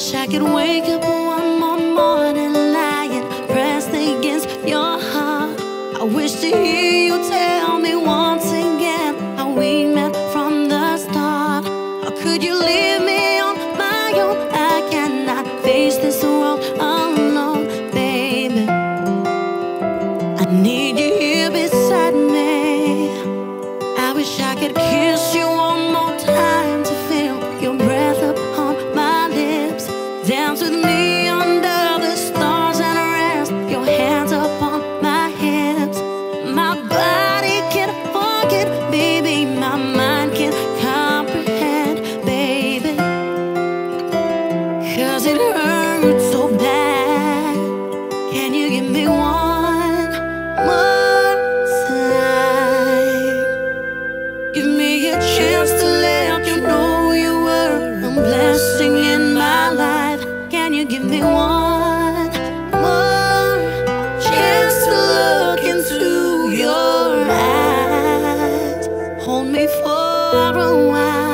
wish I could wake up one more morning lying pressed against your heart. I wish to hear you tell me once again how we met from the start. Or could you leave me on my own? I cannot face this world alone, baby. I need you here beside me. I wish I could kiss you one more time to feel your breath upon my lips. Dance with me under the stars and rest your hands upon my hips. My body can't forget, baby, my mind can't comprehend, baby, 'cause it hurts so bad. Can you give me one more time? Give me a chance to let you know you were a blessing in my life. Can you give me one more chance to look into your eyes? Hold me for a while.